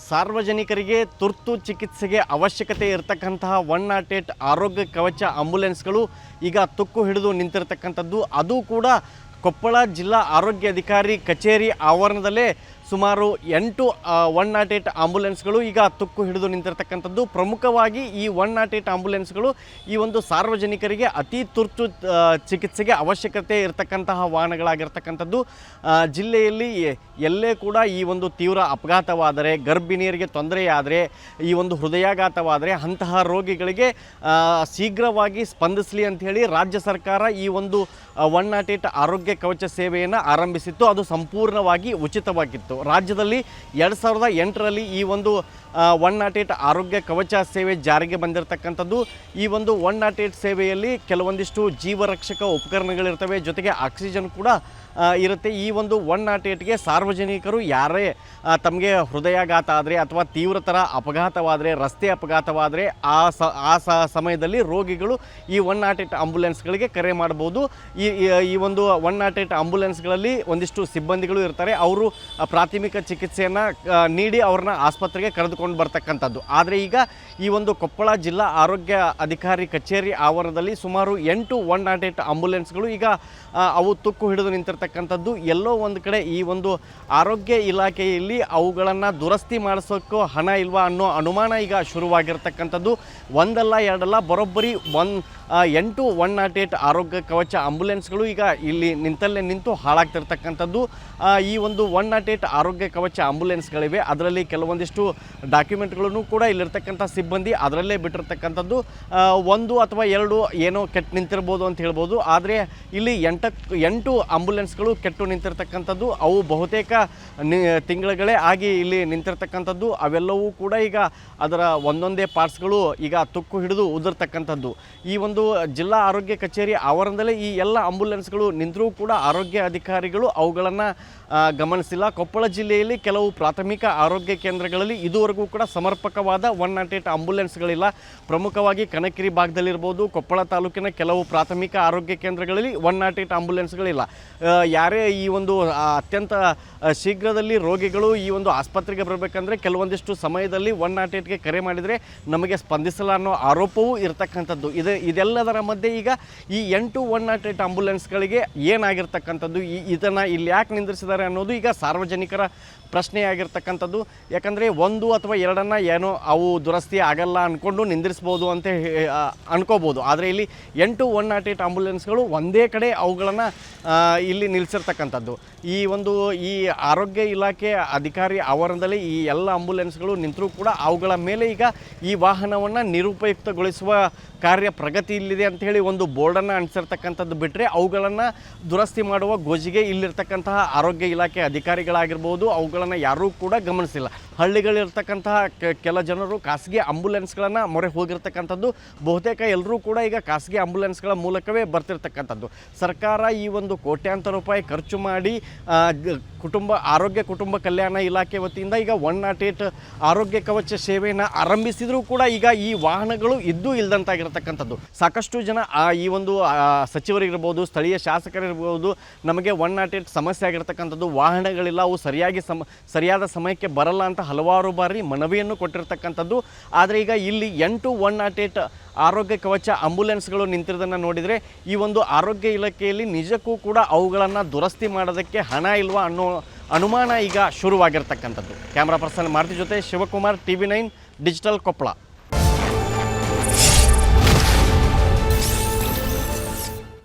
ಸಾರ್ವಜನಿಕರಿಗೆ ತುರ್ತು ಚಿಕಿತ್ಸೆಗೆ ಅವಶ್ಯಕತೆ ಇರತಕ್ಕಂತಹ 108 ಆರೋಗ್ಯ ಕವಚ ಆಂಬ್ಯುಲೆನ್ಸ್ಗಳು ಈಗ ತುಕ್ಕು ಹಿಡಿದು ನಿಂತಿರತಕ್ಕಂಥದ್ದು. ಅದು ಕೂಡ ಕೊಪ್ಪಳ ಜಿಲ್ಲಾ ಆರೋಗ್ಯ ಅಧಿಕಾರಿ ಕಚೇರಿ ಆವರಣದಲ್ಲೇ ಸುಮಾರು 8 108 ಆಂಬ್ಯುಲೆನ್ಸ್ಗಳು ಈಗ ತುಕ್ಕು ಹಿಡಿದು ನಿಂತಿರತಕ್ಕಂಥದ್ದು. ಪ್ರಮುಖವಾಗಿ ಈ 108 ಆಂಬ್ಯುಲೆನ್ಸ್ಗಳು ಈ ಒಂದು ಸಾರ್ವಜನಿಕರಿಗೆ ಅತಿ ತುರ್ತು ಚಿಕಿತ್ಸೆಗೆ ಅವಶ್ಯಕತೆ ಇರತಕ್ಕಂತಹ ವಾಹನಗಳಾಗಿರ್ತಕ್ಕಂಥದ್ದು. ಜಿಲ್ಲೆಯಲ್ಲಿ ಎಲ್ಲೇ ಕೂಡ ಈ ಒಂದು ತೀವ್ರ ಅಪಘಾತವಾದರೆ, ಗರ್ಭಿಣಿಯರಿಗೆ ತೊಂದರೆಯಾದರೆ, ಈ ಒಂದು ಹೃದಯಾಘಾತವಾದರೆ ಅಂತಹ ರೋಗಿಗಳಿಗೆ ಶೀಘ್ರವಾಗಿ ಸ್ಪಂದಿಸಲಿ ಅಂಥೇಳಿ ರಾಜ್ಯ ಸರ್ಕಾರ ಈ ಒಂದು 108 ಆರೋಗ್ಯ ಕವಚ ಸೇವೆಯನ್ನು ಆರಂಭಿಸಿತ್ತು. ಅದು ಸಂಪೂರ್ಣವಾಗಿ ಉಚಿತವಾಗಿತ್ತು. ರಾಜ್ಯದಲ್ಲಿ 2008ರಲ್ಲಿ ಈ ಒಂದು 108 ಆರೋಗ್ಯ ಕವಚ ಸೇವೆ ಜಾರಿಗೆ ಬಂದಿರತಕ್ಕಂಥದ್ದು. ಈ ಒಂದು 108 ಸೇವೆಯಲ್ಲಿ ಕೆಲವೊಂದಿಷ್ಟು ಜೀವರಕ್ಷಕ ಉಪಕರಣಗಳಿರ್ತವೆ, ಜೊತೆಗೆ ಆಕ್ಸಿಜನ್ ಕೂಡ ಇರುತ್ತೆ. ಈ ಒಂದು 108ಗೆ ಸಾರ್ವಜನಿಕರು ಯಾರೇ ತಮಗೆ ಹೃದಯಾಘಾತ ಆದರೆ ಅಥವಾ ತೀವ್ರತರ ಅಪಘಾತವಾದರೆ, ರಸ್ತೆ ಅಪಘಾತವಾದರೆ ಆ ಸಮಯದಲ್ಲಿ ರೋಗಿಗಳು ಈ 108 ಆಂಬ್ಯುಲೆನ್ಸ್ಗಳಿಗೆ ಕರೆ ಮಾಡ್ಬೋದು. ಈ ಒಂದು 108 ಆಂಬ್ಯುಲೆನ್ಸ್ಗಳಲ್ಲಿ ಒಂದಿಷ್ಟು ಸಿಬ್ಬಂದಿಗಳು ಇರ್ತಾರೆ. ಅವರು ಪ್ರಾಥಮಿಕ ಚಿಕಿತ್ಸೆಯನ್ನು ನೀಡಿ ಅವ್ರನ್ನ ಆಸ್ಪತ್ರೆಗೆ ಕರೆದುಕೊಂಡು ಬರ್ತಕ್ಕಂಥದ್ದು. ಆದರೆ ಈಗ ಈ ಒಂದು ಕೊಪ್ಪಳ ಜಿಲ್ಲಾ ಆರೋಗ್ಯ ಅಧಿಕಾರಿ ಕಚೇರಿ ಆವರಣದಲ್ಲಿ ಸುಮಾರು 8 108 ಆಂಬ್ಯುಲೆನ್ಸ್ಗಳು ಈಗ ಅವು ತುಕ್ಕು ಹಿಡಿದು ನಿಂತಿರ್ತಕ್ಕಂಥದ್ದು. ಎಲ್ಲೋ ಒಂದು ಕಡೆ ಈ ಒಂದು ಆರೋಗ್ಯ ಇಲಾಖೆಯಲ್ಲಿ ಅವುಗಳನ್ನು ದುರಸ್ತಿ ಮಾಡಿಸೋಕ್ಕೂ ಹಣ ಇಲ್ವಾ ಅನ್ನೋ ಅನುಮಾನ ಈಗ ಶುರುವಾಗಿರ್ತಕ್ಕಂಥದ್ದು. ಒಂದಲ್ಲ ಎರಡಲ್ಲ, ಬರೋಬ್ಬರಿ 8 108 ಆರೋಗ್ಯ ಕವಚ ಆಂಬ್ಯುಲೆನ್ಸ್ಗಳು ಈಗ ಇಲ್ಲಿ ನಿಂತಲ್ಲೇ ನಿಂತು ಹಾಳಾಗ್ತಿರ್ತಕ್ಕಂಥದ್ದು. ಈ ಒಂದು 108 ಆರೋಗ್ಯ ಕವಚ ಆಂಬ್ಯುಲೆನ್ಸ್ಗಳಿವೆ. ಅದರಲ್ಲಿ ಕೆಲವೊಂದಿಷ್ಟು ಡಾಕ್ಯುಮೆಂಟ್ಗಳನ್ನು ಕೂಡ ಇಲ್ಲಿರ್ತಕ್ಕಂಥ ಸಿಬ್ಬಂದಿ ಅದರಲ್ಲೇ ಬಿಟ್ಟಿರ್ತಕ್ಕಂಥದ್ದು. 1 ಅಥವಾ 2 ಏನೋ ಕೆಟ್ಟು ನಿಂತಿರ್ಬೋದು ಅಂತ ಹೇಳ್ಬೋದು. ಆದರೆ ಇಲ್ಲಿ 8 ಆಂಬ್ಯುಲೆನ್ಸ್ಗಳು ಕೆಟ್ಟು ನಿಂತಿರ್ತಕ್ಕಂಥದ್ದು. ಅವು ಬಹುತೇಕ ತಿಂಗಳುಗಳೇ ಆಗಿ ಇಲ್ಲಿ ನಿಂತಿರ್ತಕ್ಕಂಥದ್ದು. ಅವೆಲ್ಲವೂ ಕೂಡ ಈಗ ಅದರ ಒಂದೊಂದೇ ಪಾರ್ಟ್ಸ್ಗಳು ಈಗ ತುಕ್ಕು ಹಿಡಿದು ಉದುರ್ತಕ್ಕಂಥದ್ದು. ಈ ಒಂದು ಜಿಲ್ಲಾ ಆರೋಗ್ಯ ಕಚೇರಿ ಆವರಣದಲ್ಲೇ ಈ ಎಲ್ಲ ಆಂಬ್ಯುಲೆನ್ಸ್ಗಳು ನಿಂತರೂ ಕೂಡ ಆರೋಗ್ಯ ಅಧಿಕಾರಿಗಳು ಅವುಗಳನ್ನು ಗಮನಿಸಿಲ್ಲ. ಕೊಪ್ಪಳ ಜಿಲ್ಲೆಯಲ್ಲಿ ಕೆಲವು ಪ್ರಾಥಮಿಕ ಆರೋಗ್ಯ ಕೇಂದ್ರಗಳಲ್ಲಿ ಇದುವರೆಗೂ ಕೂಡ ಸಮರ್ಪಕವಾದ 108 ಆಂಬ್ಯುಲೆನ್ಸ್ಗಳಿಲ್ಲ. ಪ್ರಮುಖವಾಗಿ ಕನಕಗಿರಿ ಭಾಗದಲ್ಲಿರ್ಬೋದು, ಕೊಪ್ಪಳ ತಾಲೂಕಿನ ಕೆಲವು ಪ್ರಾಥಮಿಕ ಆರೋಗ್ಯ ಕೇಂದ್ರಗಳಲ್ಲಿ 108 ಆಂಬ್ಯುಲೆನ್ಸ್ಗಳಿಲ್ಲ. ಯಾರೇ ಈ ಒಂದು ಅತ್ಯಂತ ಶೀಘ್ರದಲ್ಲಿ ರೋಗಿಗಳು ಈ ಒಂದು ಆಸ್ಪತ್ರೆಗೆ ಬರಬೇಕಂದ್ರೆ ಕೆಲವೊಂದಿಷ್ಟು ಸಮಯದಲ್ಲಿ 108ಗೆ ಕರೆ ಮಾಡಿದರೆ ನಮಗೆ ಸ್ಪಂದಿಸಲ್ಲ ಅನ್ನೋ ಆರೋಪವೂ ಇರತಕ್ಕಂಥದ್ದು. ಇದೆಲ್ಲದರ ಮಧ್ಯೆ ಈಗ ಈ 8 108 ಆಂಬ್ಯುಲೆನ್ಸ್ಗಳಿಗೆ ಏನಾಗಿರ್ತಕ್ಕಂಥದ್ದು, ಇದನ್ನು ಇಲ್ಲಿ ಯಾಕೆ ನಿಂದಿರಿಸಿದ್ದಾರೆ ಅನ್ನೋದು ಈಗ ಸಾರ್ವಜನಿಕರ ಪ್ರಶ್ನೆಯಾಗಿರ್ತಕ್ಕಂಥದ್ದು. ಯಾಕಂದರೆ 1 ಅಥವಾ 2 ಏನೋ ಅವು ದುರಸ್ತಿ ಆಗಲ್ಲ ಅಂದ್ಕೊಂಡು ನಿಂದಿರಿಸ್ಬೋದು ಅಂತ ಅನ್ಕೋಬೋದು. ಆದರೆ ಇಲ್ಲಿ 8 108 ಆಂಬ್ಯುಲೆನ್ಸ್ಗಳು ಒಂದೇ ಕಡೆ ಅವುಗಳನ್ನು ಇಲ್ಲಿ ನಿಲ್ಲಿಸಿರ್ತಕ್ಕಂಥದ್ದು. ಈ ಆರೋಗ್ಯ ಇಲಾಖೆ ಅಧಿಕಾರಿ ಆವರಣದಲ್ಲಿ ಈ ಎಲ್ಲ ಆಂಬ್ಯುಲೆನ್ಸ್ಗಳು ನಿಂತರೂ ಕೂಡ ಅವುಗಳ ಮೇಲೆ ಈಗ ಈ ವಾಹನವನ್ನು ನಿರುಪಯುಕ್ತಗೊಳಿಸುವ ಕಾರ್ಯ ಪ್ರಗತಿ ಇಲ್ಲಿದೆ ಅಂಥೇಳಿ ಒಂದು ಬೋರ್ಡನ್ನು ಅಂಟಿಸಿರ್ತಕ್ಕಂಥದ್ದು ಬಿಟ್ಟರೆ ಅವುಗಳನ್ನು ದುರಸ್ತಿ ಮಾಡುವ ಗೋಜಿಗೆ ಇಲ್ಲಿರ್ತಕ್ಕಂತಹ ಆರೋಗ್ಯ ಇಲಾಖೆ ಅಧಿಕಾರಿಗಳಾಗಿರ್ಬೋದು ಅವುಗಳನ್ನು ಯಾರೂ ಕೂಡ ಗಮನಿಸಿಲ್ಲ. ಹಳ್ಳಿಗಳಿರ್ತಕ್ಕಂತಹ ಕೆಲ ಜನರು ಖಾಸಗಿ ಆಂಬ್ಯುಲೆನ್ಸ್ಗಳನ್ನು ಮೊರೆ ಹೋಗಿರ್ತಕ್ಕಂಥದ್ದು. ಬಹುತೇಕ ಎಲ್ಲರೂ ಕೂಡ ಈಗ ಖಾಸಗಿ ಆಂಬ್ಯುಲೆನ್ಸ್ಗಳ ಮೂಲಕವೇ ಬರ್ತಿರ್ತಕ್ಕಂಥದ್ದು. ಸರ್ಕಾರ ಈ ಒಂದು ಕೋಟ್ಯಾಂತರ ರೂಪಾಯಿ ಖರ್ಚು ಮಾಡಿ ಆರೋಗ್ಯ ಕುಟುಂಬ ಕಲ್ಯಾಣ ಇಲಾಖೆ ವತಿಯಿಂದ ಈಗ 108 ಆರೋಗ್ಯ ಕವಚ ಸೇವೆಯನ್ನು ಆರಂಭಿಸಿದರೂ ಕೂಡ ಈಗ ಈ ವಾಹನಗಳು ಇದ್ದೂ ಇಲ್ದಂತಾಗಿರ್ತಕ್ಕಂಥದ್ದು. ಸಾಕಷ್ಟು ಜನ ಈ ಒಂದು ಸಚಿವರಿರ್ಬೋದು, ಸ್ಥಳೀಯ ಶಾಸಕರಿರ್ಬೋದು, ನಮಗೆ 108 ಸಮಸ್ಯೆ ಆಗಿರ್ತಕ್ಕಂಥದ್ದು, ವಾಹನಗಳಿಲ್ಲ, ಅವು ಸರಿಯಾದ ಸಮಯಕ್ಕೆ ಬರಲ್ಲ ಅಂತ ಹಲವಾರು ಬಾರಿ ಮನವಿಯನ್ನು ಕೊಟ್ಟಿರ್ತಕ್ಕಂಥದ್ದು. ಆದರೆ ಈಗ ಇಲ್ಲಿ 8 108 ಆರೋಗ್ಯ ಕವಚ ಆಂಬ್ಯುಲೆನ್ಸ್ಗಳು ನಿಂತಿರೋದನ್ನು ನೋಡಿದರೆ ಈ ಒಂದು ಆರೋಗ್ಯ ಇಲಾಖೆಯಲ್ಲಿ ನಿಜಕ್ಕೂ ಕೂಡ ಅವುಗಳನ್ನು ದುರಸ್ತಿ ಮಾಡೋದಕ್ಕೆ ಹಣ ಇಲ್ವಾ ಅನ್ನೋ ಅನುಮಾನ ಈಗ ಶುರುವಾಗಿರ್ತಕ್ಕಂಥದ್ದು. ಕ್ಯಾಮ್ರಾ ಪರ್ಸನ್ ಮಾರುತಿ ಜೊತೆ ಶಿವಕುಮಾರ್, TV9 ಡಿಜಿಟಲ್ ಕೊಪ್ಪಳ.